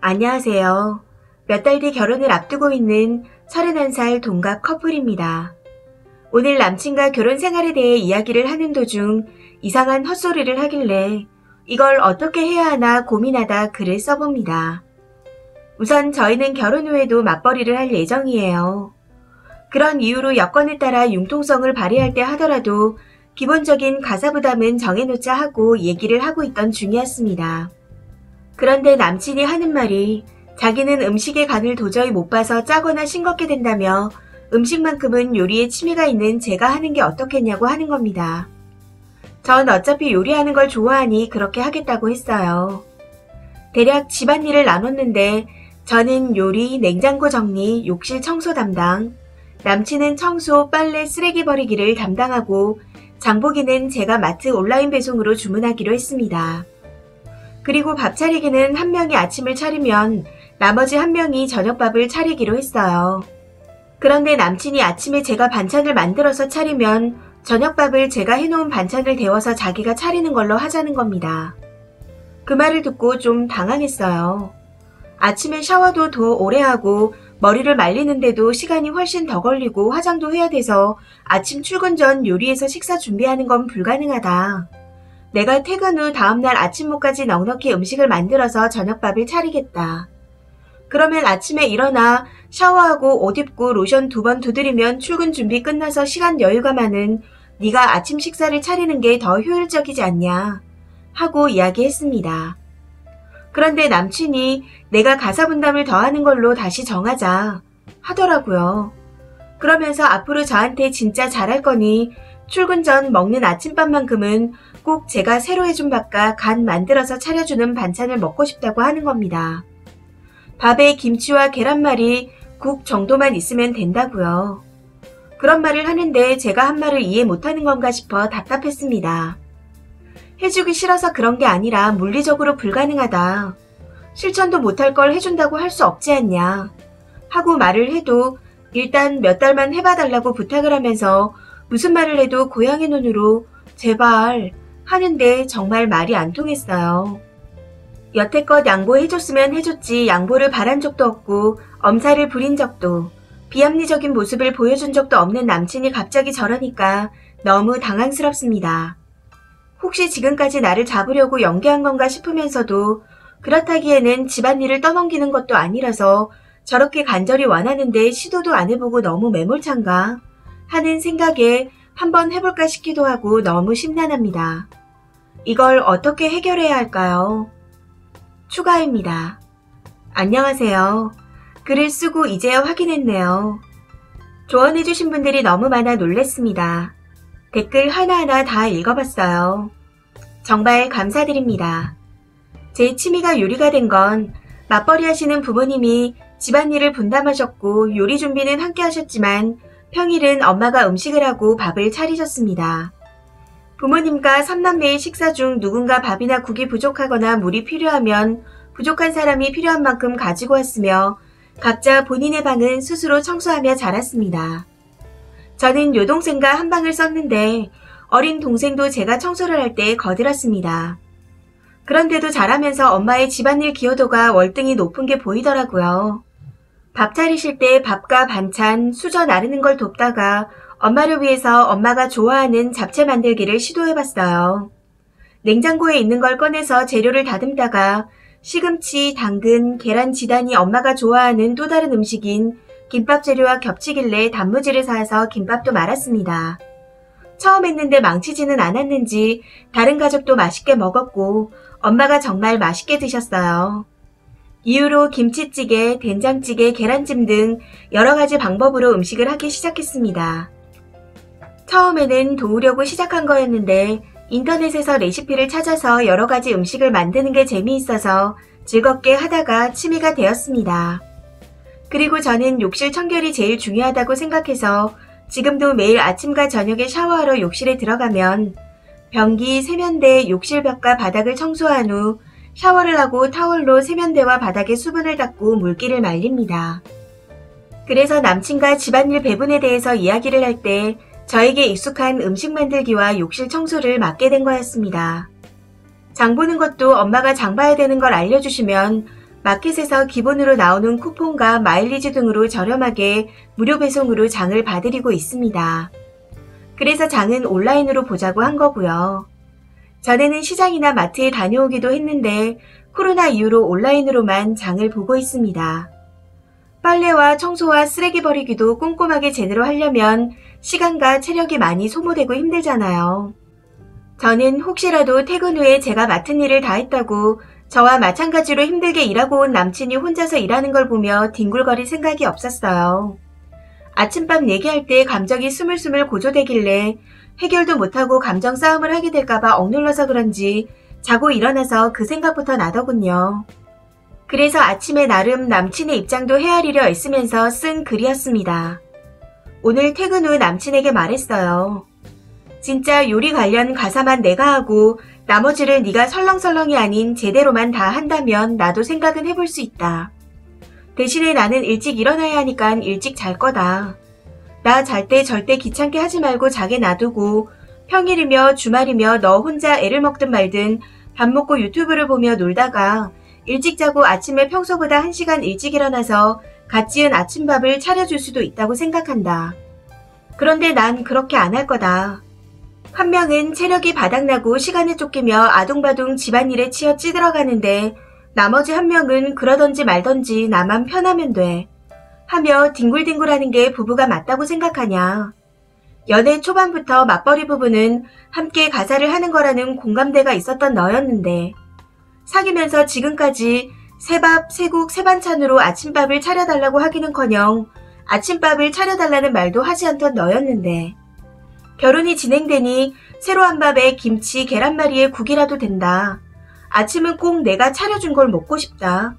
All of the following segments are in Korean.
안녕하세요. 몇 달 뒤 결혼을 앞두고 있는 31살 동갑 커플입니다. 오늘 남친과 결혼 생활에 대해 이야기를 하는 도중 이상한 헛소리를 하길래 이걸 어떻게 해야 하나 고민하다 글을 써봅니다. 우선 저희는 결혼 후에도 맞벌이를 할 예정이에요. 그런 이유로 여건에 따라 융통성을 발휘할 때 하더라도 기본적인 가사 부담은 정해놓자 하고 얘기를 하고 있던 중이었습니다. 그런데 남친이 하는 말이 자기는 음식의 간을 도저히 못 봐서 짜거나 싱겁게 된다며 음식만큼은 요리에 취미가 있는 제가 하는 게 어떻겠냐고 하는 겁니다. 전 어차피 요리하는 걸 좋아하니 그렇게 하겠다고 했어요. 대략 집안일을 나눴는데 저는 요리, 냉장고 정리, 욕실 청소 담당, 남친은 청소, 빨래, 쓰레기 버리기를 담당하고 장보기는 제가 마트 온라인 배송으로 주문하기로 했습니다. 그리고 밥 차리기는 한 명이 아침을 차리면 나머지 한 명이 저녁밥을 차리기로 했어요. 그런데 남친이 아침에 제가 반찬을 만들어서 차리면 저녁밥을 제가 해놓은 반찬을 데워서 자기가 차리는 걸로 하자는 겁니다. 그 말을 듣고 좀 당황했어요. 아침에 샤워도 더 오래 하고 머리를 말리는데도 시간이 훨씬 더 걸리고 화장도 해야 돼서 아침 출근 전 요리해서 식사 준비하는 건 불가능하다. 내가 퇴근 후 다음날 아침무까지 넉넉히 음식을 만들어서 저녁밥을 차리겠다. 그러면 아침에 일어나 샤워하고 옷 입고 로션 2번 두드리면 출근 준비 끝나서 시간 여유가 많은 네가 아침 식사를 차리는 게 더 효율적이지 않냐 하고 이야기했습니다. 그런데 남친이 내가 가사 분담을 더하는 걸로 다시 정하자 하더라고요. 그러면서 앞으로 저한테 진짜 잘할 거니 출근 전 먹는 아침밥만큼은 꼭 제가 새로 해준 밥과 간 만들어서 차려주는 반찬을 먹고 싶다고 하는 겁니다. 밥에 김치와 계란말이, 국 정도만 있으면 된다고요. 그런 말을 하는데 제가 한 말을 이해 못하는 건가 싶어 답답했습니다. 해주기 싫어서 그런 게 아니라 물리적으로 불가능하다. 실천도 못할 걸 해준다고 할 수 없지 않냐 하고 말을 해도 일단 몇 달만 해봐달라고 부탁을 하면서 무슨 말을 해도 고양이 눈으로 제발 하는데 정말 말이 안 통했어요. 여태껏 양보해줬으면 해줬지 양보를 바란 적도 없고 엄살을 부린 적도 비합리적인 모습을 보여준 적도 없는 남친이 갑자기 저러니까 너무 당황스럽습니다. 혹시 지금까지 나를 잡으려고 연기한 건가 싶으면서도 그렇다기에는 집안일을 떠넘기는 것도 아니라서 저렇게 간절히 원하는데 시도도 안 해보고 너무 매몰찬가 하는 생각에 한번 해볼까 싶기도 하고 너무 심란합니다. 이걸 어떻게 해결해야 할까요? 추가입니다. 안녕하세요. 글을 쓰고 이제야 확인했네요. 조언해주신 분들이 너무 많아 놀랬습니다. 댓글 하나하나 다 읽어봤어요. 정말 감사드립니다. 제 취미가 요리가 된 건 맞벌이 하시는 부모님이 집안일을 분담하셨고 요리 준비는 함께 하셨지만 평일은 엄마가 음식을 하고 밥을 차리셨습니다. 부모님과 3남매의 식사 중 누군가 밥이나 국이 부족하거나 물이 필요하면 부족한 사람이 필요한 만큼 가지고 왔으며 각자 본인의 방은 스스로 청소하며 자랐습니다. 저는 여동생과 한 방을 썼는데 어린 동생도 제가 청소를 할 때 거들었습니다. 그런데도 자라면서 엄마의 집안일 기여도가 월등히 높은 게 보이더라고요. 밥 차리실 때 밥과 반찬, 수저 나르는 걸 돕다가 엄마를 위해서 엄마가 좋아하는 잡채 만들기를 시도해봤어요. 냉장고에 있는 걸 꺼내서 재료를 다듬다가 시금치, 당근, 계란 지단이 엄마가 좋아하는 또 다른 음식인 김밥 재료와 겹치길래 단무지를 사서 김밥도 말았습니다. 처음 했는데 망치지는 않았는지 다른 가족도 맛있게 먹었고 엄마가 정말 맛있게 드셨어요. 이후로 김치찌개, 된장찌개, 계란찜 등 여러 가지 방법으로 음식을 하기 시작했습니다. 처음에는 도우려고 시작한 거였는데 인터넷에서 레시피를 찾아서 여러 가지 음식을 만드는 게 재미있어서 즐겁게 하다가 취미가 되었습니다. 그리고 저는 욕실 청결이 제일 중요하다고 생각해서 지금도 매일 아침과 저녁에 샤워하러 욕실에 들어가면 변기, 세면대, 욕실벽과 바닥을 청소한 후 샤워를 하고 타월로 세면대와 바닥에 수분을 닦고 물기를 말립니다. 그래서 남친과 집안일 배분에 대해서 이야기를 할 때 저에게 익숙한 음식 만들기와 욕실 청소를 맡게 된 거였습니다. 장 보는 것도 엄마가 장 봐야 되는 걸 알려주시면 마켓에서 기본으로 나오는 쿠폰과 마일리지 등으로 저렴하게 무료 배송으로 장을 봐드리고 있습니다. 그래서 장은 온라인으로 보자고 한 거고요. 전에는 시장이나 마트에 다녀오기도 했는데 코로나 이후로 온라인으로만 장을 보고 있습니다. 빨래와 청소와 쓰레기 버리기도 꼼꼼하게 제대로 하려면 시간과 체력이 많이 소모되고 힘들잖아요. 저는 혹시라도 퇴근 후에 제가 맡은 일을 다 했다고 저와 마찬가지로 힘들게 일하고 온 남친이 혼자서 일하는 걸 보며 뒹굴거릴 생각이 없었어요. 아침밥 얘기할 때 감정이 스물스물 고조되길래 해결도 못하고 감정 싸움을 하게 될까봐 억눌러서 그런지 자고 일어나서 그 생각부터 나더군요. 그래서 아침에 나름 남친의 입장도 헤아리려 애쓰면서 쓴 글이었습니다. 오늘 퇴근 후 남친에게 말했어요. 진짜 요리 관련 가사만 내가 하고 나머지를 네가 설렁설렁이 아닌 제대로만 다 한다면 나도 생각은 해볼 수 있다. 대신에 나는 일찍 일어나야 하니까 일찍 잘 거다. 나 잘 때 절대 귀찮게 하지 말고 자게 놔두고 평일이며 주말이며 너 혼자 애를 먹든 말든 밥 먹고 유튜브를 보며 놀다가 일찍 자고 아침에 평소보다 1시간 일찍 일어나서 갓 지은 아침밥을 차려줄 수도 있다고 생각한다. 그런데 난 그렇게 안 할 거다. 한 명은 체력이 바닥나고 시간에 쫓기며 아둥바둥 집안일에 치여 찌들어가는데 나머지 한 명은 그러던지 말던지 나만 편하면 돼. 하며 뒹굴뒹굴하는 게 부부가 맞다고 생각하냐. 연애 초반부터 맞벌이 부부는 함께 가사를 하는 거라는 공감대가 있었던 너였는데 사귀면서 지금까지 새밥, 새국, 새반찬으로 아침밥을 차려달라고 하기는커녕 아침밥을 차려달라는 말도 하지 않던 너였는데 결혼이 진행되니 새로 한 밥에 김치, 계란말이에 국이라도 된다. 아침은 꼭 내가 차려준 걸 먹고 싶다.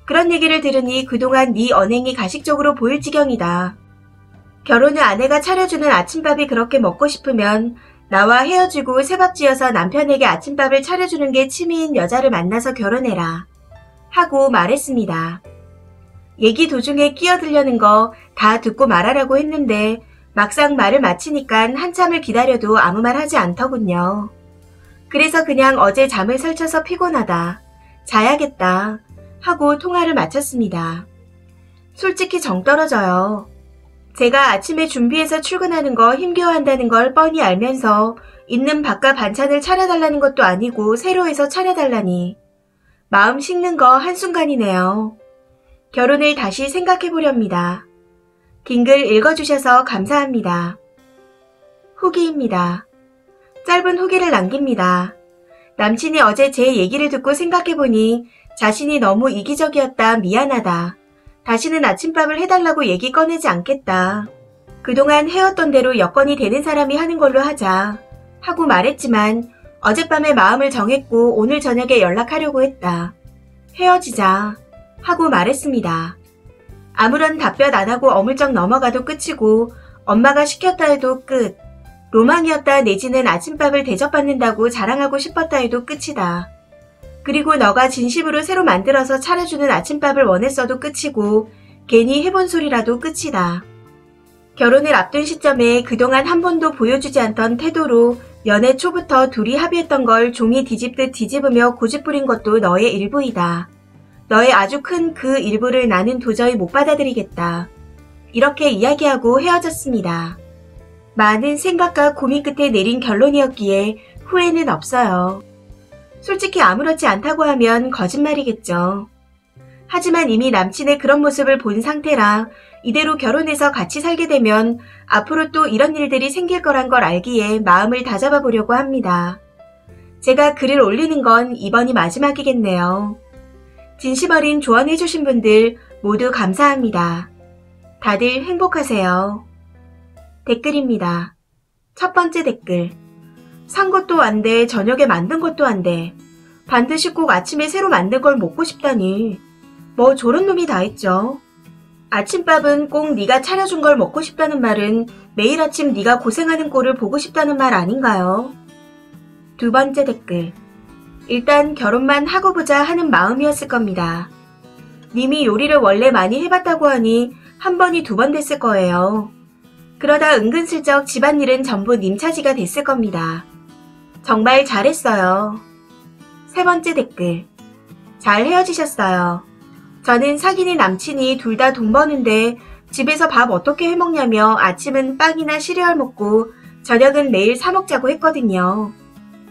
그런 얘기를 들으니 그동안 네 언행이 가식적으로 보일 지경이다. 결혼 후 아내가 차려주는 아침밥이 그렇게 먹고 싶으면 나와 헤어지고 새밥 지어서 남편에게 아침밥을 차려주는 게 취미인 여자를 만나서 결혼해라. 하고 말했습니다. 얘기 도중에 끼어들려는 거 다 듣고 말하라고 했는데 막상 말을 마치니까 한참을 기다려도 아무 말 하지 않더군요. 그래서 그냥 어제 잠을 설쳐서 피곤하다. 자야겠다. 하고 통화를 마쳤습니다. 솔직히 정 떨어져요. 제가 아침에 준비해서 출근하는 거 힘겨워한다는 걸 뻔히 알면서 있는 밥과 반찬을 차려달라는 것도 아니고 새로 해서 차려달라니. 마음 식는 거 한순간이네요. 결혼을 다시 생각해보렵니다. 긴 글 읽어주셔서 감사합니다. 후기입니다. 짧은 후기를 남깁니다. 남친이 어제 제 얘기를 듣고 생각해보니 자신이 너무 이기적이었다. 미안하다. 다시는 아침밥을 해달라고 얘기 꺼내지 않겠다. 그동안 해왔던 대로 여건이 되는 사람이 하는 걸로 하자. 하고 말했지만 어젯밤에 마음을 정했고 오늘 저녁에 연락하려고 했다. 헤어지자. 하고 말했습니다. 아무런 답변 안 하고 어물쩍 넘어가도 끝이고 엄마가 시켰다 해도 끝. 로망이었다 내지는 아침밥을 대접받는다고 자랑하고 싶었다 해도 끝이다. 그리고 너가 진심으로 새로 만들어서 차려주는 아침밥을 원했어도 끝이고 괜히 해본 소리라도 끝이다. 결혼을 앞둔 시점에 그동안 한 번도 보여주지 않던 태도로 연애 초부터 둘이 합의했던 걸 종이 뒤집듯 뒤집으며 고집부린 것도 너의 일부이다. 너의 아주 큰 그 일부를 나는 도저히 못 받아들이겠다. 이렇게 이야기하고 헤어졌습니다. 많은 생각과 고민 끝에 내린 결론이었기에 후회는 없어요. 솔직히 아무렇지 않다고 하면 거짓말이겠죠. 하지만 이미 남친의 그런 모습을 본 상태라 이대로 결혼해서 같이 살게 되면 앞으로 또 이런 일들이 생길 거란 걸 알기에 마음을 다잡아 보려고 합니다. 제가 글을 올리는 건 이번이 마지막이겠네요. 진심 어린 조언해주신 분들 모두 감사합니다. 다들 행복하세요. 댓글입니다. 첫 번째 댓글. 산 것도 안 돼, 저녁에 만든 것도 안 돼. 반드시 꼭 아침에 새로 만든 걸 먹고 싶다니. 뭐 저런 놈이 다 있죠. 아침밥은 꼭 네가 차려준 걸 먹고 싶다는 말은 매일 아침 네가 고생하는 꼴을 보고 싶다는 말 아닌가요? 두 번째 댓글. 일단 결혼만 하고 보자 하는 마음이었을 겁니다. 님이 요리를 원래 많이 해봤다고 하니 한 번이 두 번 됐을 거예요. 그러다 은근슬쩍 집안일은 전부 님 차지가 됐을 겁니다. 정말 잘했어요. 세 번째 댓글. 잘 헤어지셨어요. 저는 사귀는 남친이 둘 다 돈 버는데 집에서 밥 어떻게 해먹냐며 아침은 빵이나 시리얼 먹고 저녁은 매일 사 먹자고 했거든요.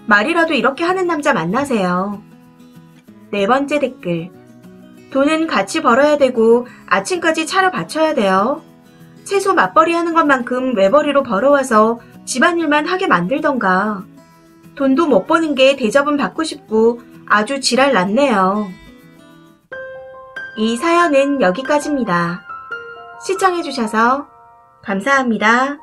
말이라도 이렇게 하는 남자 만나세요. 네 번째 댓글. 돈은 같이 벌어야 되고 아침까지 차려 바쳐야 돼요. 채소 맞벌이 하는 것만큼 외벌이로 벌어와서 집안일만 하게 만들던가. 돈도 못 버는 게 대접은 받고 싶고 아주 지랄 났네요. 이 사연은 여기까지입니다. 시청해주셔서 감사합니다.